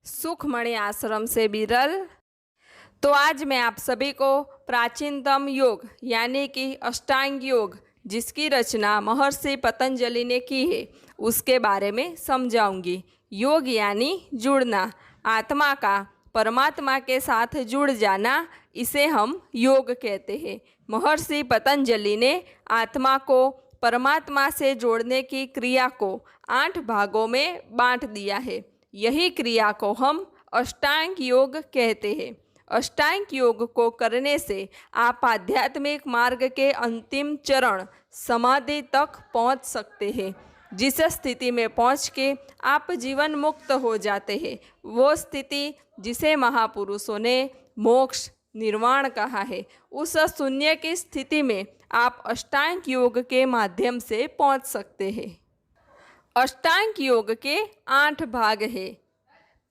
सुखमणि आश्रम से बिरल। तो आज मैं आप सभी को प्राचीनतम योग यानी कि अष्टांग योग जिसकी रचना महर्षि पतंजलि ने की है उसके बारे में समझाऊंगी। योग यानी जुड़ना, आत्मा का परमात्मा के साथ जुड़ जाना, इसे हम योग कहते हैं। महर्षि पतंजलि ने आत्मा को परमात्मा से जोड़ने की क्रिया को 8 भागों में बांट दिया है। यही क्रिया को हम अष्टांग योग कहते हैं। अष्टांग योग को करने से आप आध्यात्मिक मार्ग के अंतिम चरण समाधि तक पहुंच सकते हैं। जिस स्थिति में पहुंच के आप जीवन मुक्त हो जाते हैं, वो स्थिति जिसे महापुरुषों ने मोक्ष निर्वाण कहा है, उस शून्य की स्थिति में आप अष्टांग योग के माध्यम से पहुंच सकते हैं। अष्टांग योग के 8 भाग है।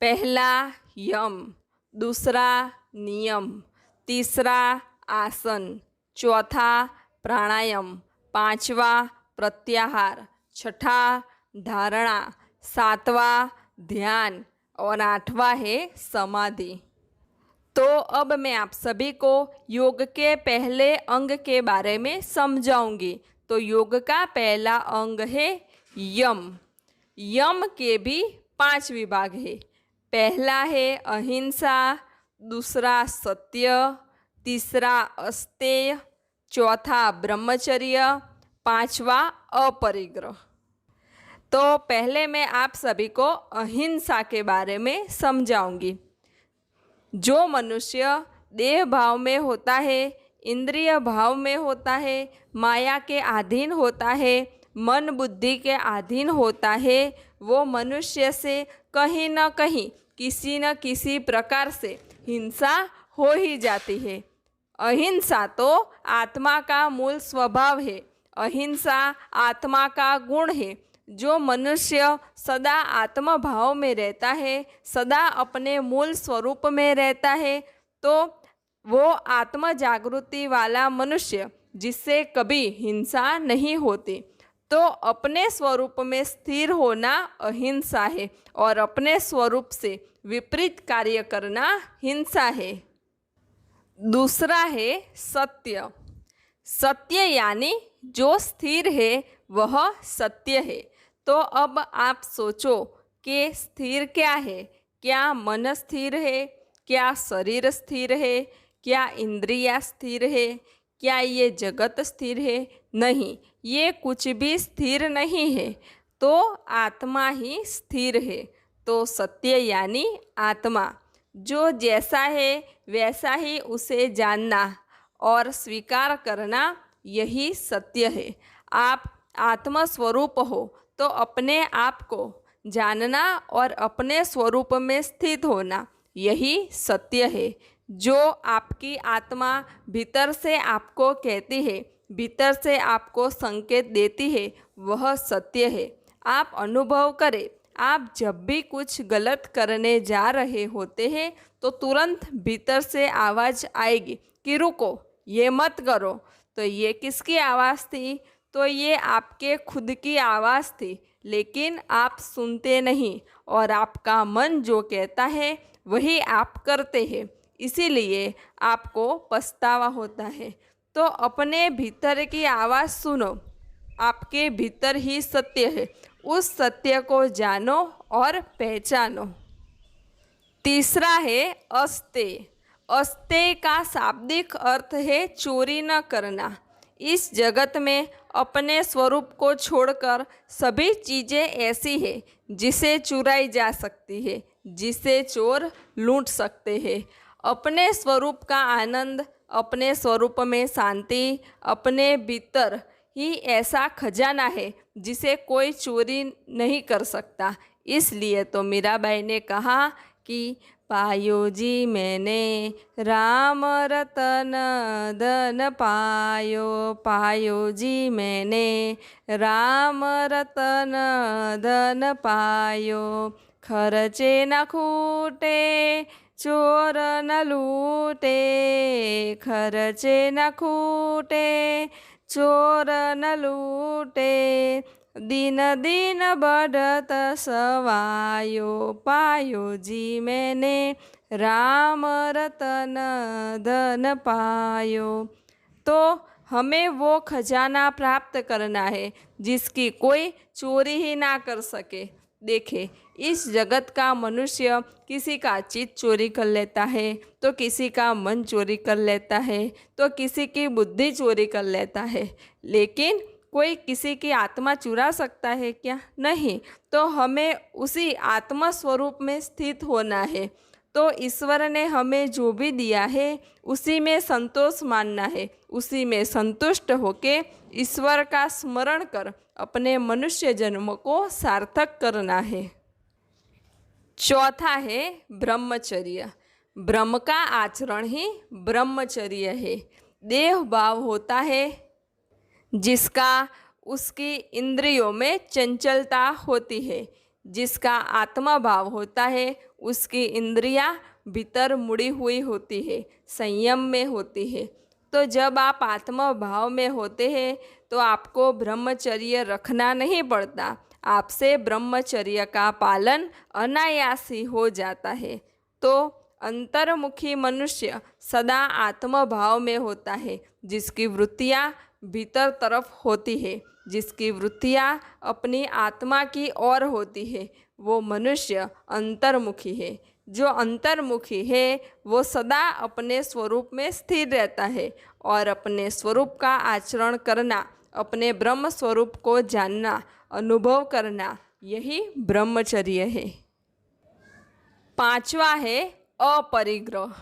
पहला यम, दूसरा नियम, तीसरा आसन, चौथा प्राणायाम, पांचवा प्रत्याहार, छठा धारणा, सातवां ध्यान और 8वां है समाधि। तो अब मैं आप सभी को योग के पहले अंग के बारे में समझाऊंगी। तो योग का पहला अंग है यम। यम के भी 5 विभाग है। पहला है अहिंसा, दूसरा सत्य, तीसरा अस्तेय, चौथा ब्रह्मचर्य, पांचवा अपरिग्रह। तो पहले मैं आप सभी को अहिंसा के बारे में समझाऊंगी। जो मनुष्य देह भाव में होता है, इंद्रिय भाव में होता है, माया के अधीन होता है, मन बुद्धि के अधीन होता है, वो मनुष्य से कहीं न कहीं किसी न किसी प्रकार से हिंसा हो ही जाती है। अहिंसा तो आत्मा का मूल स्वभाव है। अहिंसा आत्मा का गुण है। जो मनुष्य सदा आत्म भाव में रहता है, सदा अपने मूल स्वरूप में रहता है, तो वो आत्म जागृति वाला मनुष्य जिससे कभी हिंसा नहीं होती। तो अपने स्वरूप में स्थिर होना अहिंसा है और अपने स्वरूप से विपरीत कार्य करना हिंसा है। दूसरा है सत्य। सत्य यानी जो स्थिर है वह सत्य है। तो अब आप सोचो कि स्थिर क्या है? क्या मन स्थिर है? क्या शरीर स्थिर है? क्या इंद्रियां स्थिर है? क्या ये जगत स्थिर है? नहीं, ये कुछ भी स्थिर नहीं है। तो आत्मा ही स्थिर है। तो सत्य यानी आत्मा, जो जैसा है वैसा ही उसे जानना और स्वीकार करना, यही सत्य है। आप आत्म स्वरूप हो तो अपने आप को जानना और अपने स्वरूप में स्थित होना, यही सत्य है। जो आपकी आत्मा भीतर से आपको कहती है, भीतर से आपको संकेत देती है, वह सत्य है। आप अनुभव करें, आप जब भी कुछ गलत करने जा रहे होते हैं तो तुरंत भीतर से आवाज़ आएगी कि रुको, ये मत करो। तो ये किसकी आवाज़ थी? तो ये आपके खुद की आवाज़ थी, लेकिन आप सुनते नहीं और आपका मन जो कहता है वही आप करते हैं। इसीलिए आपको पछतावा होता है। तो अपने भीतर की आवाज़ सुनो। आपके भीतर ही सत्य है, उस सत्य को जानो और पहचानो। तीसरा है अस्तेय। अस्तेय का शाब्दिक अर्थ है चोरी न करना। इस जगत में अपने स्वरूप को छोड़कर सभी चीज़ें ऐसी है जिसे चुराई जा सकती है, जिसे चोर लूट सकते हैं। अपने स्वरूप का आनंद, अपने स्वरूप में शांति, अपने भीतर ही ऐसा खजाना है जिसे कोई चोरी नहीं कर सकता। इसलिए तो मीराबाई ने कहा कि पायो जी मैंने राम रतन धन पायो, पायो जी मैंने राम रतन धन पायो। खर्चे न खूटे चोर न लूटे, खर्चे न खूटे चोर न लूटे। दिन दिन बढ़त सवायो, पायो जी मैंने राम रतन धन पायो। तो हमें वो खजाना प्राप्त करना है जिसकी कोई चोरी ही ना कर सके। देखे, इस जगत का मनुष्य किसी का चित्त चोरी कर लेता है, तो किसी का मन चोरी कर लेता है, तो किसी की बुद्धि चोरी कर लेता है, लेकिन कोई किसी की आत्मा चुरा सकता है क्या? नहीं। तो हमें उसी आत्मा स्वरूप में स्थित होना है। तो ईश्वर ने हमें जो भी दिया है उसी में संतोष मानना है, उसी में संतुष्ट होके ईश्वर का स्मरण कर अपने मनुष्य जन्म को सार्थक करना है। चौथा है ब्रह्मचर्य। ब्रह्म का आचरण ही ब्रह्मचर्य है। देह भाव होता है जिसका उसकी इंद्रियों में चंचलता होती है, जिसका आत्मा भाव होता है उसकी इंद्रियां भीतर मुड़ी हुई होती है, संयम में होती है। तो जब आप आत्मा भाव में होते हैं तो आपको ब्रह्मचर्य रखना नहीं पड़ता, आपसे ब्रह्मचर्य का पालन अनायास ही हो जाता है। तो अंतर्मुखी मनुष्य सदा आत्म भाव में होता है, जिसकी वृत्तियाँ भीतर तरफ होती है, जिसकी वृत्तियाँ अपनी आत्मा की ओर होती है, वो मनुष्य अंतर्मुखी है। जो अंतर्मुखी है वो सदा अपने स्वरूप में स्थिर रहता है और अपने स्वरूप का आचरण करना, अपने ब्रह्म स्वरूप को जानना, अनुभव करना, यही ब्रह्मचर्य है। पांचवा है अपरिग्रह।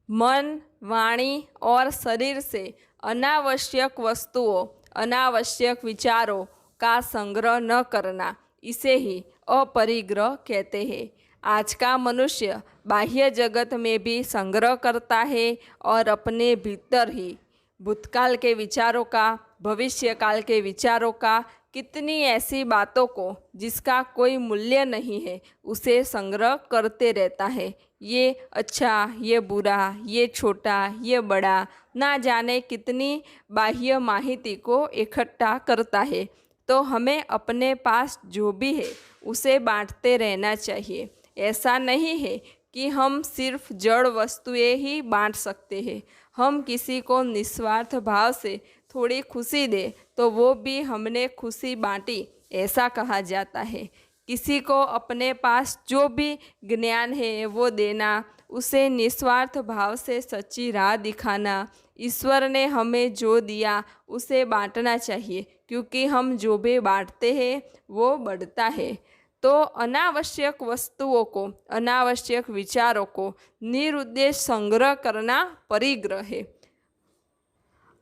मन, वाणी और शरीर से अनावश्यक वस्तुओं, अनावश्यक विचारों का संग्रह न करना, इसे ही अपरिग्रह कहते हैं। आज का मनुष्य बाह्य जगत में भी संग्रह करता है और अपने भीतर ही भूतकाल के विचारों का, भविष्य काल के विचारों का, कितनी ऐसी बातों को जिसका कोई मूल्य नहीं है उसे संग्रह करते रहता है। ये अच्छा, ये बुरा, ये छोटा, ये बड़ा, ना जाने कितनी बाह्य माहिती को इकट्ठा करता है। तो हमें अपने पास जो भी है उसे बांटते रहना चाहिए। ऐसा नहीं है कि हम सिर्फ जड़ वस्तुएं ही बांट सकते हैं। हम किसी को निस्वार्थ भाव से थोड़ी खुशी दे तो वो भी हमने खुशी बांटी, ऐसा कहा जाता है। किसी को अपने पास जो भी ज्ञान है वो देना, उसे निस्वार्थ भाव से सच्ची राह दिखाना, ईश्वर ने हमें जो दिया उसे बांटना चाहिए, क्योंकि हम जो भी बांटते हैं वो बढ़ता है। तो अनावश्यक वस्तुओं को, अनावश्यक विचारों को निरुद्देश संग्रह करना परिग्रह है,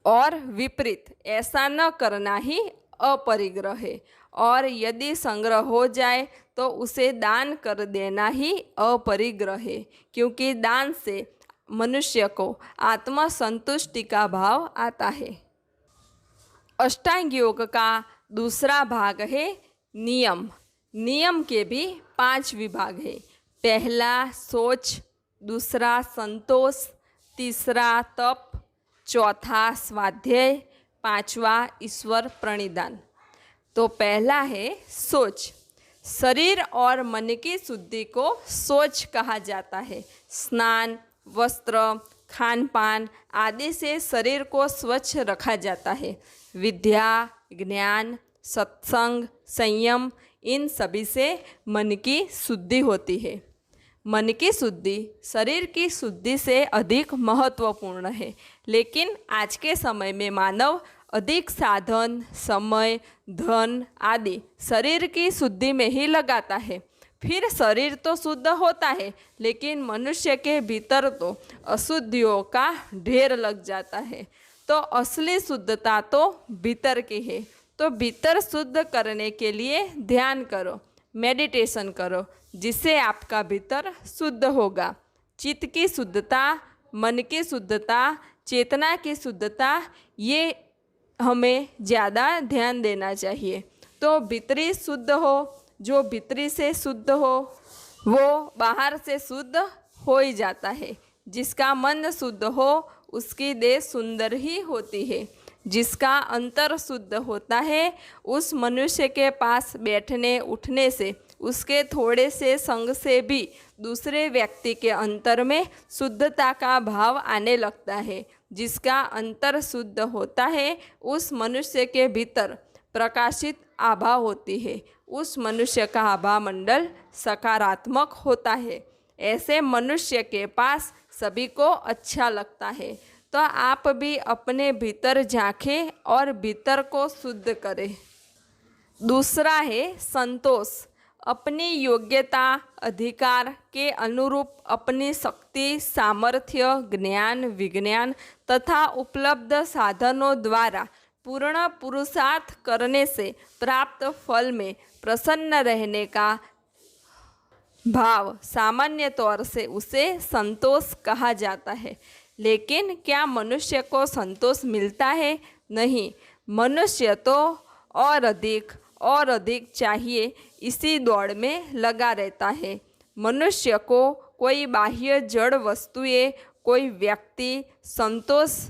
और विपरीत ऐसा न करना ही अपरिग्रह है। और यदि संग्रह हो जाए तो उसे दान कर देना ही अपरिग्रह है, क्योंकि दान से मनुष्य को आत्म संतुष्टि का भाव आता है। अष्टांग योग का दूसरा भाग है नियम। नियम के भी 5 विभाग है। पहला सोच, दूसरा संतोष, तीसरा तप, चौथा स्वाध्याय, पांचवा ईश्वर प्रणिधान। तो पहला है सोच। शरीर और मन की शुद्धि को सोच कहा जाता है। स्नान, वस्त्र, खान पान आदि से शरीर को स्वच्छ रखा जाता है। विद्या, ज्ञान, सत्संग, संयम, इन सभी से मन की शुद्धि होती है। मन की शुद्धि शरीर की शुद्धि से अधिक महत्वपूर्ण है, लेकिन आज के समय में मानव अधिक साधन, समय, धन आदि शरीर की शुद्धि में ही लगाता है। फिर शरीर तो शुद्ध होता है, लेकिन मनुष्य के भीतर तो अशुद्धियों का ढेर लग जाता है। तो असली शुद्धता तो भीतर की है। तो भीतर शुद्ध करने के लिए ध्यान करो, मेडिटेशन करो, जिससे आपका भीतर शुद्ध होगा। चित्त की शुद्धता, मन की शुद्धता, चेतना की शुद्धता, ये हमें ज़्यादा ध्यान देना चाहिए। तो भीतरी शुद्ध हो, जो भीतरी से शुद्ध हो वो बाहर से शुद्ध हो ही जाता है। जिसका मन शुद्ध हो उसकी देह सुंदर ही होती है। जिसका अंतर शुद्ध होता है, उस मनुष्य के पास बैठने उठने से, उसके थोड़े से संग से भी दूसरे व्यक्ति के अंतर में शुद्धता का भाव आने लगता है। जिसका अंतर शुद्ध होता है, उस मनुष्य के भीतर प्रकाशित आभा होती है। उस मनुष्य का आभा मंडल सकारात्मक होता है। ऐसे मनुष्य के पास सभी को अच्छा लगता है। तो आप भी अपने भीतर झांकें और भीतर को शुद्ध करें। दूसरा है संतोष। अपनी योग्यता अधिकार के अनुरूप अपनी शक्ति, सामर्थ्य, ज्ञान, विज्ञान तथा उपलब्ध साधनों द्वारा पूर्ण पुरुषार्थ करने से प्राप्त फल में प्रसन्न रहने का भाव सामान्य तौर से उसे संतोष कहा जाता है। लेकिन क्या मनुष्य को संतोष मिलता है? नहीं। मनुष्य तो और अधिक चाहिए, इसी दौड़ में लगा रहता है। मनुष्य को कोई बाह्य जड़ वस्तुएं, कोई व्यक्ति संतोष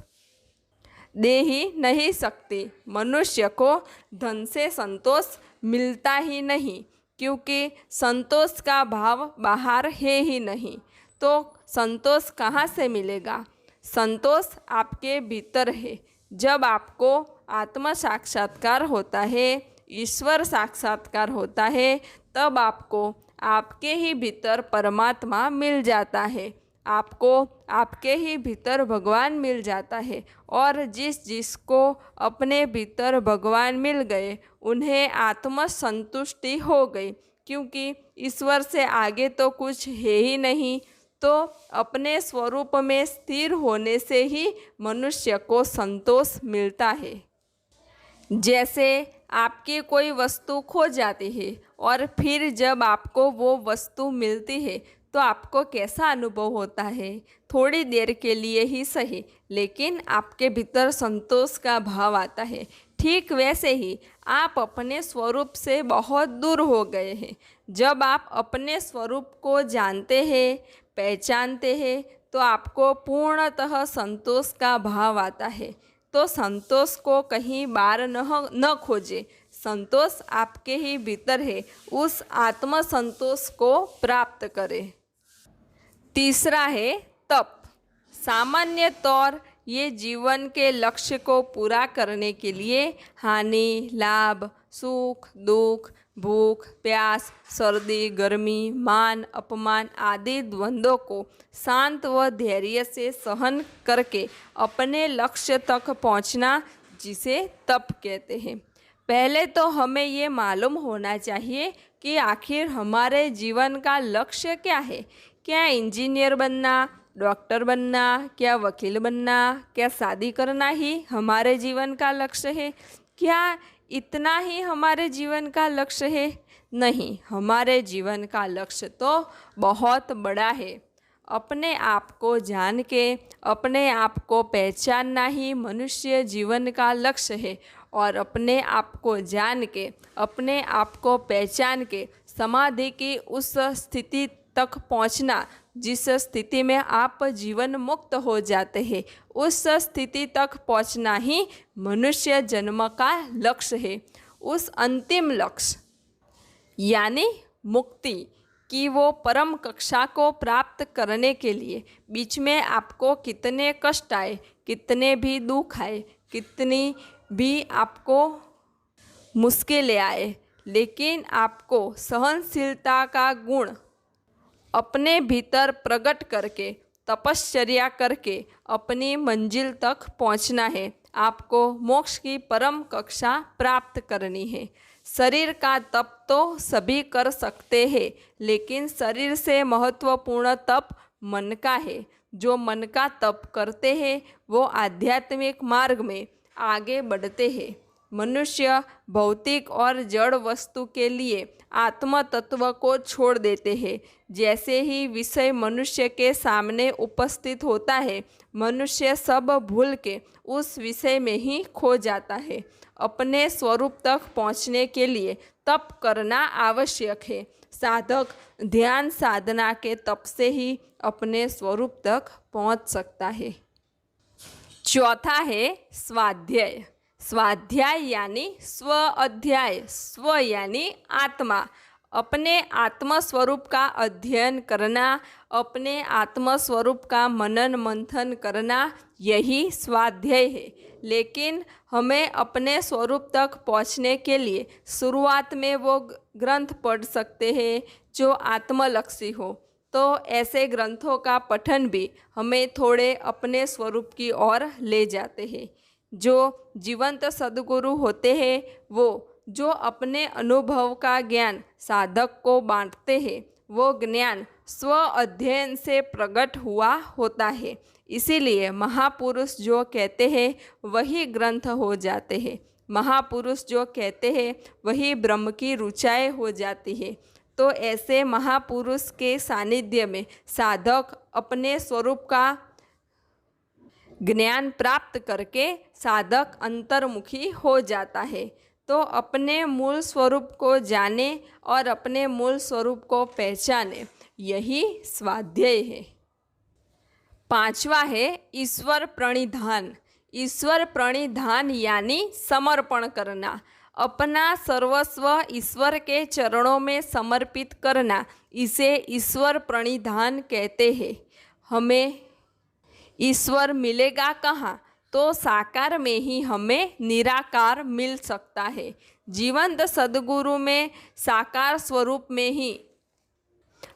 दे ही नहीं सकती। मनुष्य को धन से संतोष मिलता ही नहीं, क्योंकि संतोष का भाव बाहर है ही नहीं। तो संतोष कहाँ से मिलेगा? संतोष आपके भीतर है। जब आपको आत्म साक्षात्कार होता है, ईश्वर साक्षात्कार होता है, तब आपको आपके ही भीतर परमात्मा मिल जाता है। आपको आपके ही भीतर भगवान मिल जाता है। और जिसको अपने भीतर भगवान मिल गए, उन्हें आत्म संतुष्टि हो गई, क्योंकि ईश्वर से आगे तो कुछ है ही नहीं। तो अपने स्वरूप में स्थिर होने से ही मनुष्य को संतोष मिलता है। जैसे आपकी कोई वस्तु खो जाती है और फिर जब आपको वो वस्तु मिलती है, तो आपको कैसा अनुभव होता है? थोड़ी देर के लिए ही सही, लेकिन आपके भीतर संतोष का भाव आता है। ठीक वैसे ही आप अपने स्वरूप से बहुत दूर हो गए हैं। जब आप अपने स्वरूप को जानते हैं, पहचानते हैं, तो आपको पूर्णतः संतोष का भाव आता है। तो संतोष को कहीं बाहर न खोजे। संतोष आपके ही भीतर है। उस आत्म संतोष को प्राप्त करें। तीसरा है तप। सामान्य तौर ये जीवन के लक्ष्य को पूरा करने के लिए हानि, लाभ, सुख, दुख, भूख, प्यास, सर्दी, गर्मी, मान, अपमान आदि द्वंद्वों को शांत व धैर्य से सहन करके अपने लक्ष्य तक पहुंचना, जिसे तप कहते हैं। पहले तो हमें ये मालूम होना चाहिए कि आखिर हमारे जीवन का लक्ष्य क्या है। क्या इंजीनियर बनना, डॉक्टर बनना, क्या वकील बनना, क्या शादी करना ही हमारे जीवन का लक्ष्य है? क्या इतना ही हमारे जीवन का लक्ष्य है? नहीं, हमारे जीवन का लक्ष्य तो बहुत बड़ा है। अपने आप को जान के, अपने आप को पहचानना ही मनुष्य जीवन का लक्ष्य है। और अपने आप को जान के, अपने आप को पहचान के समाधि की उस स्थिति तक पहुंचना, जिस स्थिति में आप जीवन मुक्त हो जाते हैं, उस स्थिति तक पहुंचना ही मनुष्य जन्म का लक्ष्य है। उस अंतिम लक्ष्य यानी मुक्ति की वो परम कक्षा को प्राप्त करने के लिए बीच में आपको कितने कष्ट आए, कितने भी दुख आए, कितनी भी आपको मुश्किलें आए, लेकिन आपको सहनशीलता का गुण अपने भीतर प्रकट करके, तपश्चर्या करके अपनी मंजिल तक पहुंचना है। आपको मोक्ष की परम कक्षा प्राप्त करनी है। शरीर का तप तो सभी कर सकते हैं, लेकिन शरीर से महत्वपूर्ण तप मन का है। जो मन का तप करते हैं, वो आध्यात्मिक मार्ग में आगे बढ़ते हैं। मनुष्य भौतिक और जड़ वस्तु के लिए आत्म तत्व को छोड़ देते हैं। जैसे ही विषय मनुष्य के सामने उपस्थित होता है, मनुष्य सब भूल के उस विषय में ही खो जाता है। अपने स्वरूप तक पहुँचने के लिए तप करना आवश्यक है। साधक ध्यान साधना के तप से ही अपने स्वरूप तक पहुँच सकता है। चौथा है स्वाध्याय। स्वाध्याय यानी स्व अध्याय, स्व यानी आत्मा। अपने आत्म स्वरूप का अध्ययन करना, अपने आत्म स्वरूप का मनन मंथन करना, यही स्वाध्याय है। लेकिन हमें अपने स्वरूप तक पहुंचने के लिए शुरुआत में वो ग्रंथ पढ़ सकते हैं जो आत्मलक्षी हो। तो ऐसे ग्रंथों का पठन भी हमें थोड़े अपने स्वरूप की ओर ले जाते हैं। जो जीवंत सद्गुरु होते हैं वो जो अपने अनुभव का ज्ञान साधक को बांटते हैं, वो ज्ञान स्व अध्ययन से प्रकट हुआ होता है। इसीलिए महापुरुष जो कहते हैं वही ग्रंथ हो जाते हैं। महापुरुष जो कहते हैं वही ब्रह्म की ऋचाएँ हो जाती है। तो ऐसे महापुरुष के सानिध्य में साधक अपने स्वरूप का ज्ञान प्राप्त करके साधक अंतर्मुखी हो जाता है। तो अपने मूल स्वरूप को जाने और अपने मूल स्वरूप को पहचाने, यही स्वाध्याय है। पांचवा है ईश्वर प्रणिधान। ईश्वर प्रणिधान यानी समर्पण करना, अपना सर्वस्व ईश्वर के चरणों में समर्पित करना, इसे ईश्वर प्रणिधान कहते हैं। हमें ईश्वर मिलेगा कहाँ? तो साकार में ही हमें निराकार मिल सकता है। जीवंत सद्गुरु में साकार स्वरूप में ही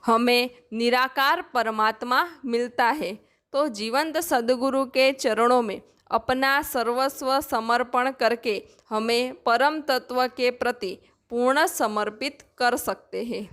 हमें निराकार परमात्मा मिलता है। तो जीवंत सद्गुरु के चरणों में अपना सर्वस्व समर्पण करके हमें परम तत्व के प्रति पूर्ण समर्पित कर सकते हैं।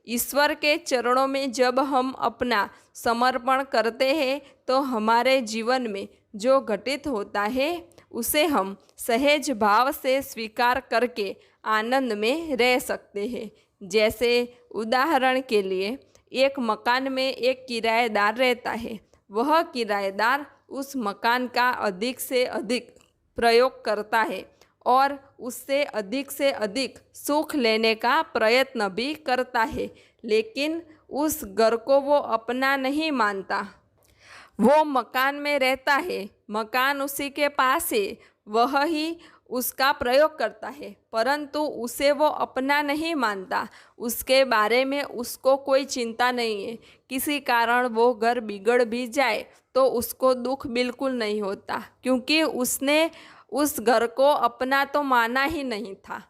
ईश्वर के चरणों में जब हम अपना समर्पण करते हैं तो हमारे जीवन में जो घटित होता है उसे हम सहज भाव से स्वीकार करके आनंद में रह सकते हैं। जैसे उदाहरण के लिए एक मकान में एक किराएदार रहता है। वह किराएदार उस मकान का अधिक से अधिक प्रयोग करता है और उससे अधिक से अधिक सुख लेने का प्रयत्न भी करता है, लेकिन उस घर को वो अपना नहीं मानता। वो मकान में रहता है, मकान उसी के पास है, वह ही उसका प्रयोग करता है, परंतु उसे वो अपना नहीं मानता। उसके बारे में उसको कोई चिंता नहीं है। किसी कारण वो घर बिगड़ भी जाए तो उसको दुख बिल्कुल नहीं होता, क्योंकि उसने उस घर को अपना तो माना ही नहीं था।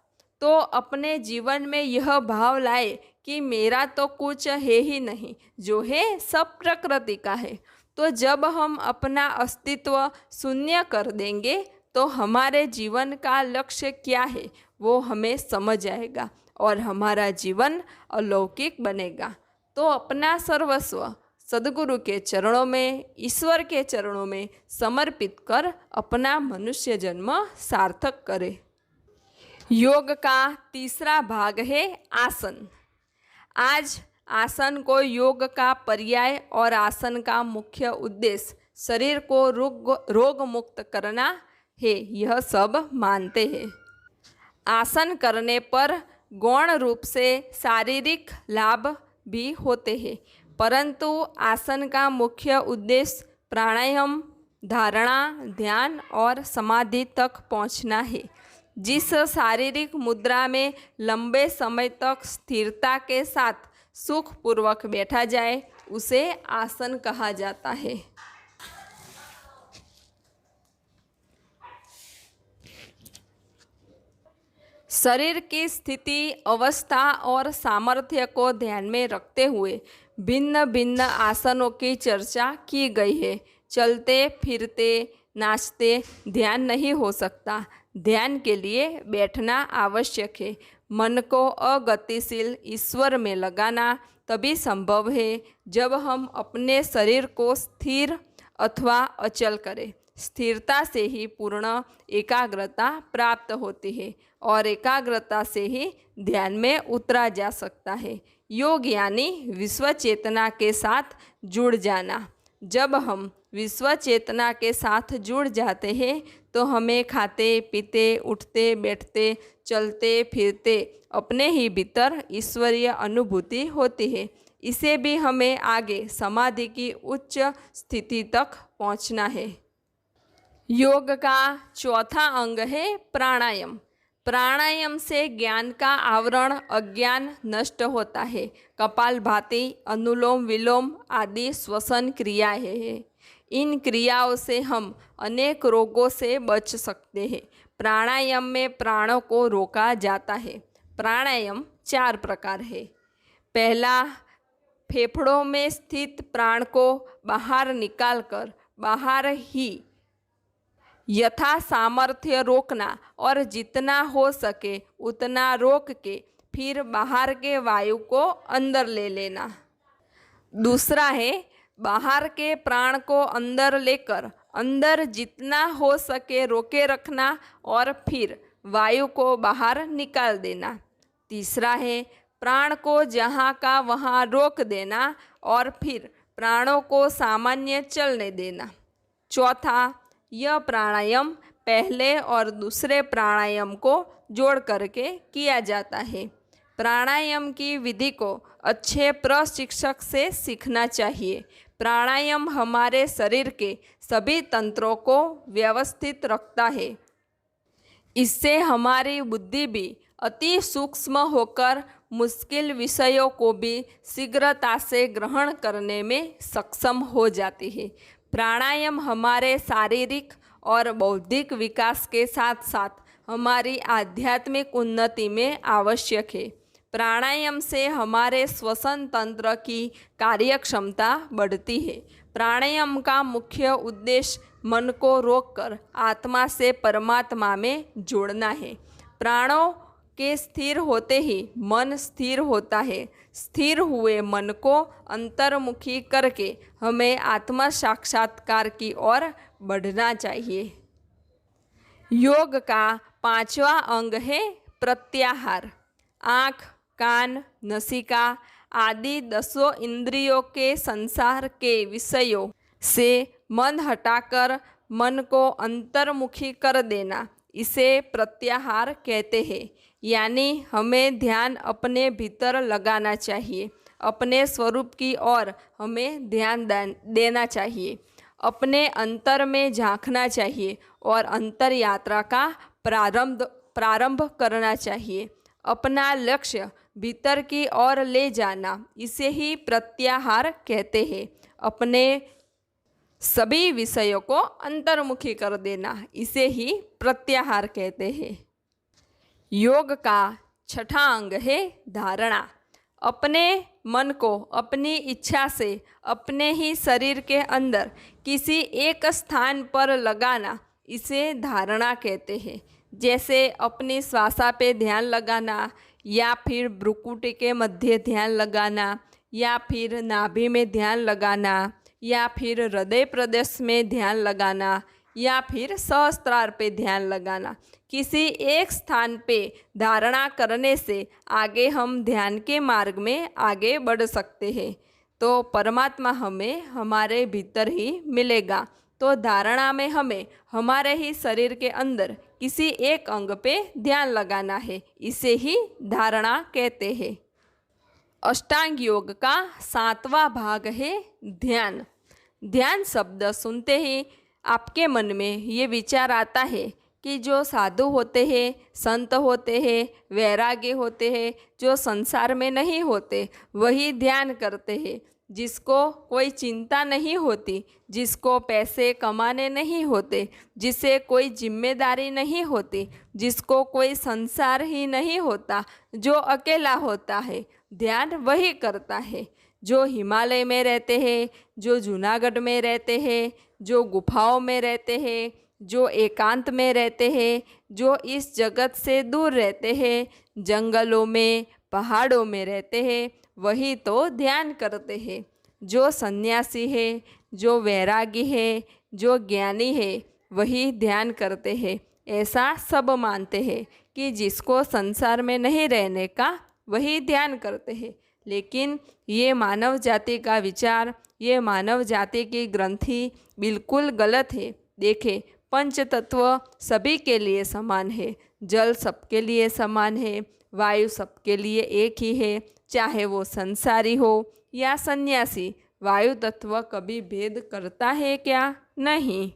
तो अपने जीवन में यह भाव लाए कि मेरा तो कुछ है ही नहीं, जो है सब प्रकृति का है। तो जब हम अपना अस्तित्व शून्य कर देंगे तो हमारे जीवन का लक्ष्य क्या है वो हमें समझ आएगा और हमारा जीवन अलौकिक बनेगा। तो अपना सर्वस्व सद्गुरु के चरणों में, ईश्वर के चरणों में समर्पित कर अपना मनुष्य जन्म सार्थक करें। योग का तीसरा भाग है आसन। आज आसन को योग का पर्याय और आसन का मुख्य उद्देश्य शरीर को रोग मुक्त करना है, यह सब मानते हैं। आसन करने पर गौण रूप से शारीरिक लाभ भी होते हैं, परंतु आसन का मुख्य उद्देश्य प्राणायाम, धारणा, ध्यान और समाधि तक पहुंचना है। जिस शारीरिक मुद्रा में लंबे समय तक स्थिरता के साथ सुखपूर्वक बैठा जाए उसे आसन कहा जाता है। शरीर की स्थिति, अवस्था और सामर्थ्य को ध्यान में रखते हुए भिन्न भिन्न आसनों की चर्चा की गई है। चलते फिरते नाचते ध्यान नहीं हो सकता। ध्यान के लिए बैठना आवश्यक है। मन को अगतिशील ईश्वर में लगाना तभी संभव है जब हम अपने शरीर को स्थिर अथवा अचल करें। स्थिरता से ही पूर्ण एकाग्रता प्राप्त होती है और एकाग्रता से ही ध्यान में उतरा जा सकता है। योग यानी विश्व चेतना के साथ जुड़ जाना। जब हम विश्व चेतना के साथ जुड़ जाते हैं तो हमें खाते पीते, उठते बैठते, चलते फिरते अपने ही भीतर ईश्वरीय अनुभूति होती है। इसे भी हमें आगे समाधि की उच्च स्थिति तक पहुंचना है। योग का चौथा अंग है प्राणायाम। प्राणायाम से ज्ञान का आवरण अज्ञान नष्ट होता है। कपालभाति, अनुलोम विलोम आदि श्वसन क्रियाएं हैं। इन क्रियाओं से हम अनेक रोगों से बच सकते हैं। प्राणायाम में प्राणों को रोका जाता है। प्राणायाम 4 प्रकार है। पहला, फेफड़ों में स्थित प्राण को बाहर निकालकर बाहर ही यथा सामर्थ्य रोकना और जितना हो सके उतना रोक के फिर बाहर के वायु को अंदर ले लेना। दूसरा है, बाहर के प्राण को अंदर लेकर अंदर जितना हो सके रोके रखना और फिर वायु को बाहर निकाल देना। तीसरा है, प्राण को जहाँ का वहाँ रोक देना और फिर प्राणों को सामान्य चलने देना। चौथा, यह प्राणायाम पहले और दूसरे प्राणायाम को जोड़ करके किया जाता है। प्राणायाम की विधि को अच्छे प्रशिक्षक से सीखना चाहिए। प्राणायाम हमारे शरीर के सभी तंत्रों को व्यवस्थित रखता है। इससे हमारी बुद्धि भी अति सूक्ष्म होकर मुश्किल विषयों को भी शीघ्रता से ग्रहण करने में सक्षम हो जाती है। प्राणायाम हमारे शारीरिक और बौद्धिक विकास के साथ साथ हमारी आध्यात्मिक उन्नति में आवश्यक है। प्राणायाम से हमारे श्वसन तंत्र की कार्यक्षमता बढ़ती है। प्राणायाम का मुख्य उद्देश्य मन को रोककर आत्मा से परमात्मा में जोड़ना है। प्राणों के स्थिर होते ही मन स्थिर होता है। स्थिर हुए मन को अंतर्मुखी करके हमें आत्म साक्षात्कार की ओर बढ़ना चाहिए। योग का 5वां अंग है प्रत्याहार। आँख, कान, नसिका आदि 10 इंद्रियों के संसार के विषयों से मन हटाकर मन को अंतर्मुखी कर देना, इसे प्रत्याहार कहते हैं। यानी हमें ध्यान अपने भीतर लगाना चाहिए। अपने स्वरूप की ओर हमें ध्यान देना चाहिए। अपने अंतर में झांकना चाहिए और अंतर यात्रा का प्रारंभ करना चाहिए। अपना लक्ष्य भीतर की ओर ले जाना, इसे ही प्रत्याहार कहते हैं। अपने सभी विषयों को अंतर्मुखी कर देना, इसे ही प्रत्याहार कहते हैं। योग का 6ठा अंग है धारणा। अपने मन को अपनी इच्छा से अपने ही शरीर के अंदर किसी एक स्थान पर लगाना, इसे धारणा कहते हैं। जैसे अपनी श्वासा पे ध्यान लगाना, या फिर भ्रुकुटी के मध्य ध्यान लगाना, या फिर नाभि में ध्यान लगाना, या फिर हृदय प्रदेश में ध्यान लगाना, या फिर सहस्त्रार पे ध्यान लगाना। किसी एक स्थान पे धारणा करने से आगे हम ध्यान के मार्ग में आगे बढ़ सकते हैं। तो परमात्मा हमें हमारे भीतर ही मिलेगा। तो धारणा में हमें हमारे ही शरीर के अंदर किसी एक अंग पे ध्यान लगाना है, इसे ही धारणा कहते हैं। अष्टांग योग का 7वां भाग है ध्यान। ध्यान शब्द सुनते ही आपके मन में ये विचार आता है कि जो साधु होते हैं, संत होते हैं, वैरागी होते हैं, जो संसार में नहीं होते, वही ध्यान करते हैं। जिसको कोई चिंता नहीं होती, जिसको पैसे कमाने नहीं होते, जिसे कोई जिम्मेदारी नहीं होती, जिसको कोई संसार ही नहीं होता, जो अकेला होता है, ध्यान वही करता है। जो हिमालय में रहते हैं, जो जूनागढ़ में रहते हैं, जो गुफाओं में रहते हैं, जो एकांत में रहते हैं, जो इस जगत से दूर रहते हैं, जंगलों में, पहाड़ों में रहते हैं, वही तो ध्यान करते हैं। जो सन्यासी है, जो वैरागी है, जो ज्ञानी है, वही ध्यान करते हैं। ऐसा सब मानते हैं कि जिसको संसार में नहीं रहने का, वही ध्यान करते हैं। लेकिन ये मानव जाति का विचार, ये मानव जाति की ग्रंथि बिल्कुल गलत है। देखें, पंच तत्व सभी के लिए समान है। जल सबके लिए समान है, वायु सबके लिए एक ही है, चाहे वो संसारी हो या सन्यासी। वायु तत्व कभी भेद करता है क्या? नहीं।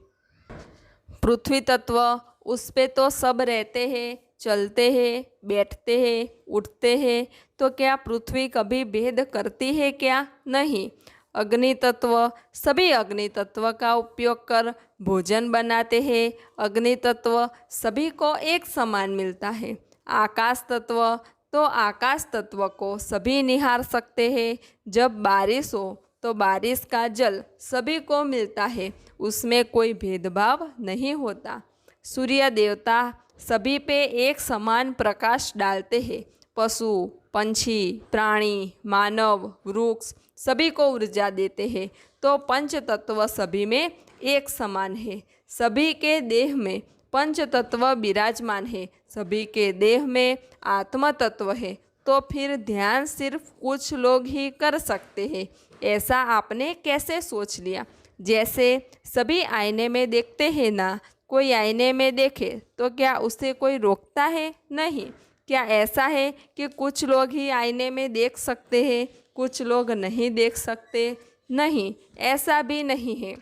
पृथ्वी तत्व, उस पे तो सब रहते हैं, चलते हैं, बैठते हैं, उठते हैं। तो क्या पृथ्वी कभी भेद करती है क्या? नहीं। अग्नि तत्व, सभी अग्नि तत्व का उपयोग कर भोजन बनाते हैं। अग्नि तत्व सभी को एक समान मिलता है। आकाश तत्व, तो आकाश तत्व को सभी निहार सकते हैं। जब बारिश हो तो बारिश का जल सभी को मिलता है, उसमें कोई भेदभाव नहीं होता। सूर्य देवता सभी पे एक समान प्रकाश डालते हैं। पशु, पंछी, प्राणी, मानव, वृक्ष सभी को ऊर्जा देते हैं। तो पंच तत्व सभी में एक समान है। सभी के देह में पंच तत्व विराजमान है। सभी के देह में आत्म तत्व है। तो फिर ध्यान सिर्फ कुछ लोग ही कर सकते हैं, ऐसा आपने कैसे सोच लिया? जैसे सभी आईने में देखते हैं ना, कोई आईने में देखे तो क्या उसे कोई रोकता है? नहीं। क्या ऐसा है कि कुछ लोग ही आईने में देख सकते हैं, कुछ लोग नहीं देख सकते? नहीं, ऐसा भी नहीं है।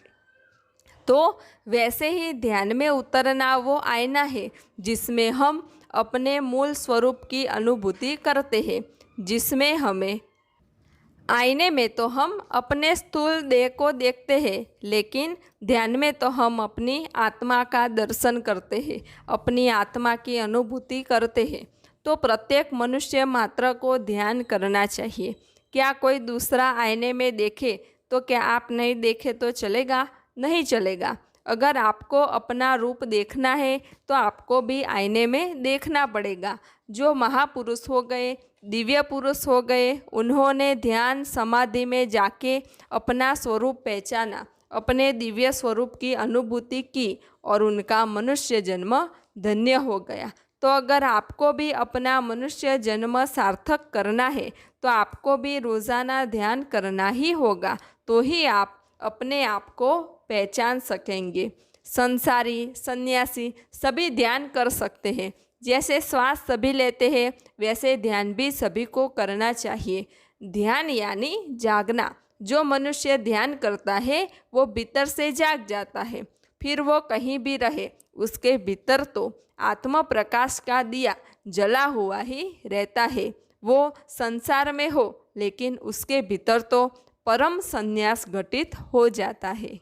तो वैसे ही ध्यान में उतरना वो आईना है जिसमें हम अपने मूल स्वरूप की अनुभूति करते हैं, जिसमें हमें आईने में तो हम अपने स्थूल देह को देखते हैं, लेकिन ध्यान में तो हम अपनी आत्मा का दर्शन करते हैं, अपनी आत्मा की अनुभूति करते हैं। तो प्रत्येक मनुष्य मात्र को ध्यान करना चाहिए। क्या कोई दूसरा आईने में देखे तो क्या आप नहीं देखे तो चलेगा? नहीं चलेगा। अगर आपको अपना रूप देखना है तो आपको भी आईने में देखना पड़ेगा। जो महापुरुष हो गए, दिव्य पुरुष हो गए, उन्होंने ध्यान समाधि में जाके अपना स्वरूप पहचाना, अपने दिव्य स्वरूप की अनुभूति की और उनका मनुष्य जन्म धन्य हो गया। तो अगर आपको भी अपना मनुष्य जन्म सार्थक करना है तो आपको भी रोज़ाना ध्यान करना ही होगा, तो ही आप अपने आप को पहचान सकेंगे। संसारी, सन्यासी सभी ध्यान कर सकते हैं। जैसे श्वास सभी लेते हैं वैसे ध्यान भी सभी को करना चाहिए। ध्यान यानी जागना। जो मनुष्य ध्यान करता है वो भीतर से जाग जाता है, फिर वो कहीं भी रहे उसके भीतर तो आत्म प्रकाश का दिया जला हुआ ही रहता है। वो संसार में हो लेकिन उसके भीतर तो परम संन्यास घटित हो जाता है।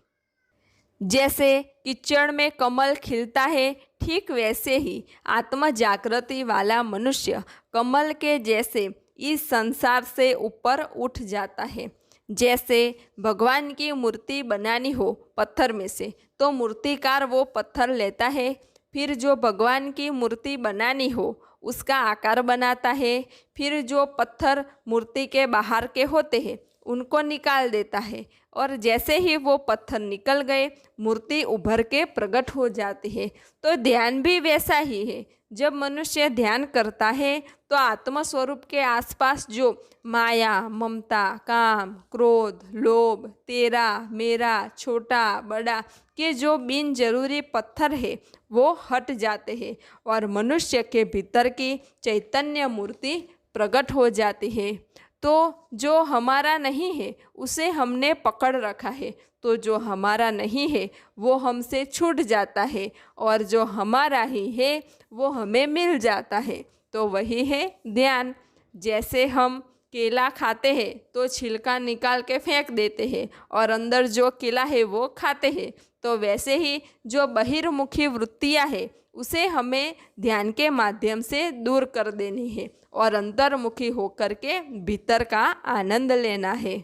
जैसे कीचड़ में कमल खिलता है, ठीक वैसे ही आत्म जागृति वाला मनुष्य कमल के जैसे इस संसार से ऊपर उठ जाता है। जैसे भगवान की मूर्ति बनानी हो पत्थर में से, तो मूर्तिकार वो पत्थर लेता है, फिर जो भगवान की मूर्ति बनानी हो उसका आकार बनाता है, फिर जो पत्थर मूर्ति के बाहर के होते हैं उनको निकाल देता है, और जैसे ही वो पत्थर निकल गए मूर्ति उभर के प्रकट हो जाती है। तो ध्यान भी वैसा ही है। जब मनुष्य ध्यान करता है तो आत्म स्वरूप के आसपास जो माया, ममता, काम, क्रोध, लोभ, तेरा, मेरा, छोटा, बड़ा के जो बिन जरूरी पत्थर है वो हट जाते हैं और मनुष्य के भीतर की चैतन्य मूर्ति प्रकट हो जाती है। तो जो हमारा नहीं है उसे हमने पकड़ रखा है, तो जो हमारा नहीं है वो हमसे छूट जाता है और जो हमारा ही है वो हमें मिल जाता है। तो वही है ध्यान। जैसे हम केला खाते हैं तो छिलका निकाल के फेंक देते हैं और अंदर जो केला है वो खाते हैं, तो वैसे ही जो बहिर्मुखी वृत्तियाँ है उसे हमें ध्यान के माध्यम से दूर कर देनी है और अंतर्मुखी होकर के भीतर का आनंद लेना है।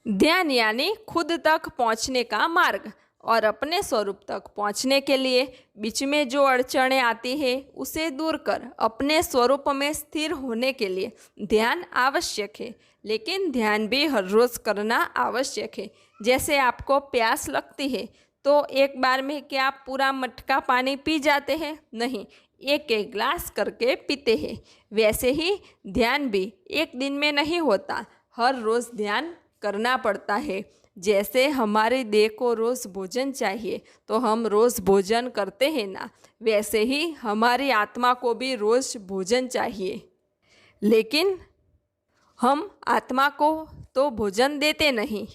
ध्यान यानी खुद तक पहुंचने का मार्ग, और अपने स्वरूप तक पहुंचने के लिए बीच में जो अड़चनें आती है उसे दूर कर अपने स्वरूप में स्थिर होने के लिए ध्यान आवश्यक है। लेकिन ध्यान भी हर रोज़ करना आवश्यक है। जैसे आपको प्यास लगती है तो एक बार में क्या आप पूरा मटका पानी पी जाते हैं? नहीं, एक एक ग्लास करके पीते हैं। वैसे ही ध्यान भी एक दिन में नहीं होता, हर रोज़ ध्यान करना पड़ता है। जैसे हमारे देह को रोज़ भोजन चाहिए तो हम रोज़ भोजन करते हैं ना, वैसे ही हमारी आत्मा को भी रोज़ भोजन चाहिए। लेकिन हम आत्मा को तो भोजन देते नहीं,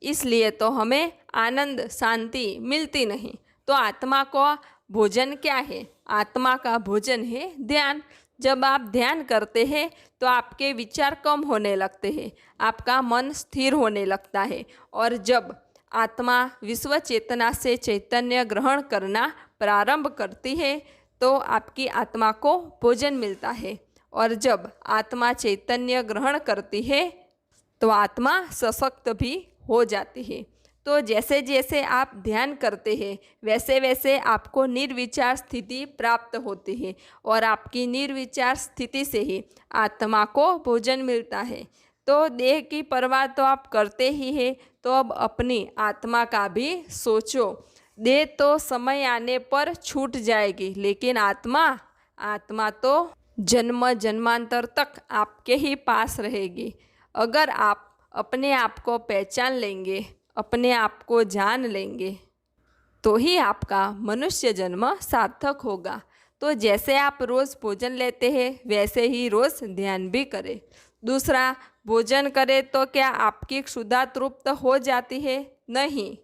इसलिए तो हमें आनंद शांति मिलती नहीं। तो आत्मा का भोजन क्या है? आत्मा का भोजन है ध्यान। जब आप ध्यान करते हैं तो आपके विचार कम होने लगते हैं, आपका मन स्थिर होने लगता है। और जब आत्मा विश्व चेतना से चैतन्य ग्रहण करना प्रारंभ करती है तो आपकी आत्मा को भोजन मिलता है। और जब आत्मा चैतन्य ग्रहण करती है तो आत्मा सशक्त भी हो जाती है। तो जैसे जैसे आप ध्यान करते हैं वैसे वैसे आपको निर्विचार स्थिति प्राप्त होती है और आपकी निर्विचार स्थिति से ही आत्मा को भोजन मिलता है। तो देह की परवाह तो आप करते ही हैं, तो अब अपनी आत्मा का भी सोचो। देह तो समय आने पर छूट जाएगी, लेकिन आत्मा तो जन्म जन्मांतर तक आपके ही पास रहेगी। अगर आप अपने आप को पहचान लेंगे, अपने आप को जान लेंगे, तो ही आपका मनुष्य जन्म सार्थक होगा। तो जैसे आप रोज़ भोजन लेते हैं वैसे ही रोज़ ध्यान भी करें। दूसरा, भोजन करें तो क्या आपकी क्षुधा तृप्त हो जाती है? नहीं।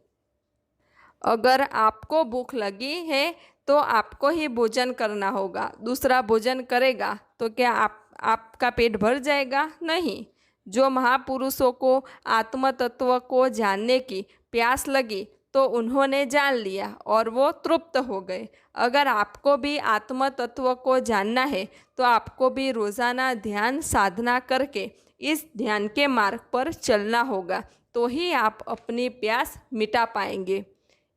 अगर आपको भूख लगी है तो आपको ही भोजन करना होगा। दूसरा भोजन करेगा तो क्या आपका पेट भर जाएगा? नहीं। जो महापुरुषों को आत्म तत्व को जानने की प्यास लगी तो उन्होंने जान लिया और वो तृप्त हो गए। अगर आपको भी आत्म तत्व को जानना है तो आपको भी रोज़ाना ध्यान साधना करके इस ध्यान के मार्ग पर चलना होगा, तो ही आप अपनी प्यास मिटा पाएंगे।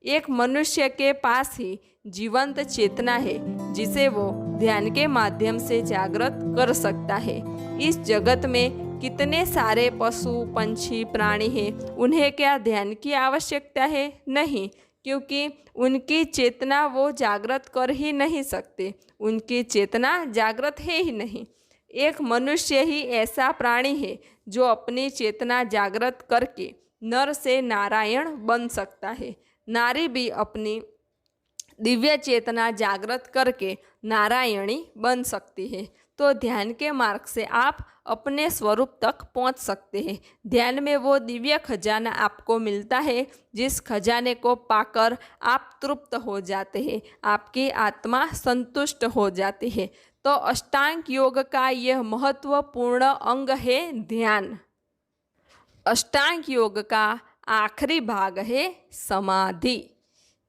एक मनुष्य के पास ही जीवंत चेतना है जिसे वो ध्यान के माध्यम से जागृत कर सकता है। इस जगत में कितने सारे पशु पंछी प्राणी हैं, उन्हें क्या ध्यान की आवश्यकता है? नहीं, क्योंकि उनकी चेतना वो जागृत कर ही नहीं सकते, उनकी चेतना जागृत है ही नहीं। एक मनुष्य ही ऐसा प्राणी है जो अपनी चेतना जागृत करके नर से नारायण बन सकता है। नारी भी अपनी दिव्य चेतना जागृत करके नारायणी बन सकती है। तो ध्यान के मार्ग से आप अपने स्वरूप तक पहुंच सकते हैं। ध्यान में वो दिव्य खजाना आपको मिलता है जिस खजाने को पाकर आप तृप्त हो जाते हैं, आपकी आत्मा संतुष्ट हो जाती है। तो अष्टांग योग का यह महत्वपूर्ण अंग है ध्यान। अष्टांग योग का आखिरी भाग है समाधि।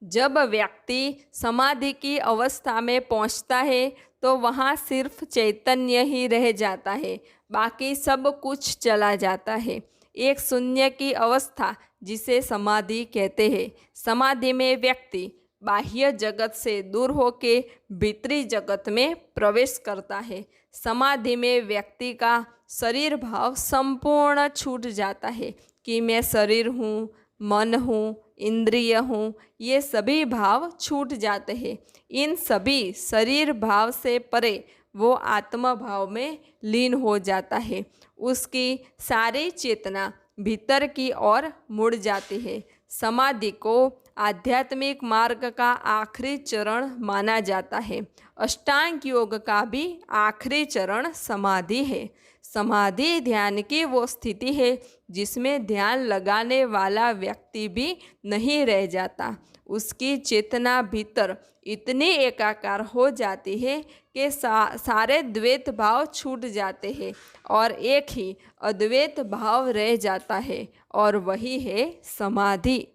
जब व्यक्ति समाधि की अवस्था में पहुंचता है तो वहाँ सिर्फ चैतन्य ही रह जाता है, बाकी सब कुछ चला जाता है। एक शून्य की अवस्था जिसे समाधि कहते हैं। समाधि में व्यक्ति बाह्य जगत से दूर होके भीतरी जगत में प्रवेश करता है। समाधि में व्यक्ति का शरीर भाव संपूर्ण छूट जाता है कि मैं शरीर हूँ, मन हूँ, इंद्रिय हूँ, ये सभी भाव छूट जाते हैं। इन सभी शरीर भाव से परे वो आत्म भाव में लीन हो जाता है। उसकी सारी चेतना भीतर की ओर मुड़ जाती है। समाधि को आध्यात्मिक मार्ग का आखिरी चरण माना जाता है। अष्टांग योग का भी आखिरी चरण समाधि है। समाधि ध्यान की वो स्थिति है जिसमें ध्यान लगाने वाला व्यक्ति भी नहीं रह जाता। उसकी चेतना भीतर इतनी एकाकार हो जाती है कि सारे द्वैत भाव छूट जाते हैं और एक ही अद्वैत भाव रह जाता है, और वही है समाधि।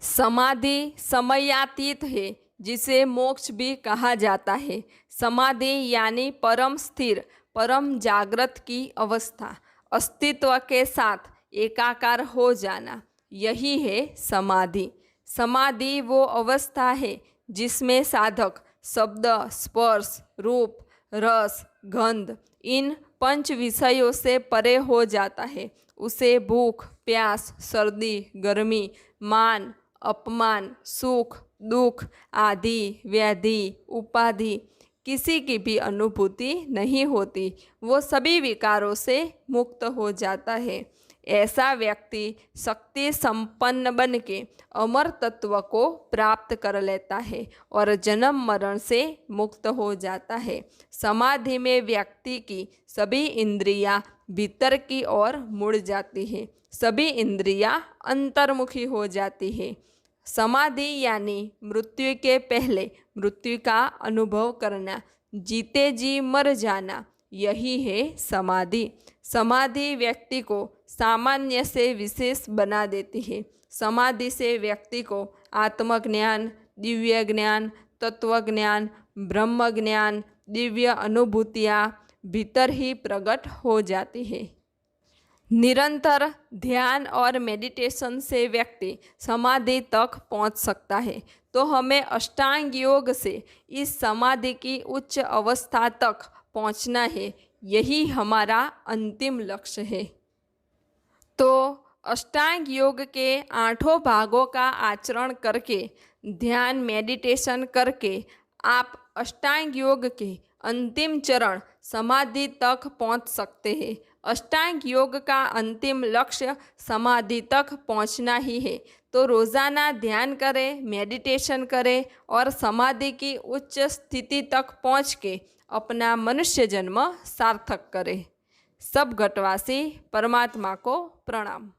समाधि समयातीत है जिसे मोक्ष भी कहा जाता है। समाधि यानी परम स्थिर, परम जागृत की अवस्था, अस्तित्व के साथ एकाकार हो जाना, यही है समाधि। समाधि वो अवस्था है जिसमें साधक शब्द, स्पर्श, रूप, रस, गंध इन पंच विषयों से परे हो जाता है। उसे भूख, प्यास, सर्दी, गर्मी, मान, अपमान, सुख, दुख आदि व्याधि, उपाधि किसी की भी अनुभूति नहीं होती। वो सभी विकारों से मुक्त हो जाता है। ऐसा व्यक्ति शक्ति संपन्न बन के अमर तत्व को प्राप्त कर लेता है और जन्म मरण से मुक्त हो जाता है। समाधि में व्यक्ति की सभी इंद्रियां भीतर की ओर मुड़ जाती है, सभी इंद्रियां अंतर्मुखी हो जाती है। समाधि यानी मृत्यु के पहले मृत्यु का अनुभव करना, जीते जी मर जाना, यही है समाधि। समाधि व्यक्ति को सामान्य से विशेष बना देती है। समाधि से व्यक्ति को आत्मज्ञान, दिव्य ज्ञान, तत्व ज्ञान, ब्रह्म ज्ञान, दिव्य अनुभूतियाँ भीतर ही प्रकट हो जाती है। निरंतर ध्यान और मेडिटेशन से व्यक्ति समाधि तक पहुंच सकता है। तो हमें अष्टांग योग से इस समाधि की उच्च अवस्था तक पहुंचना है, यही हमारा अंतिम लक्ष्य है। तो अष्टांग योग के 8 भागों का आचरण करके, ध्यान मेडिटेशन करके आप अष्टांग योग के अंतिम चरण समाधि तक पहुंच सकते हैं। अष्टांग योग का अंतिम लक्ष्य समाधि तक पहुंचना ही है। तो रोज़ाना ध्यान करें, मेडिटेशन करें और समाधि की उच्च स्थिति तक पहुंच के अपना मनुष्य जन्म सार्थक करें। सब घटवासी परमात्मा को प्रणाम।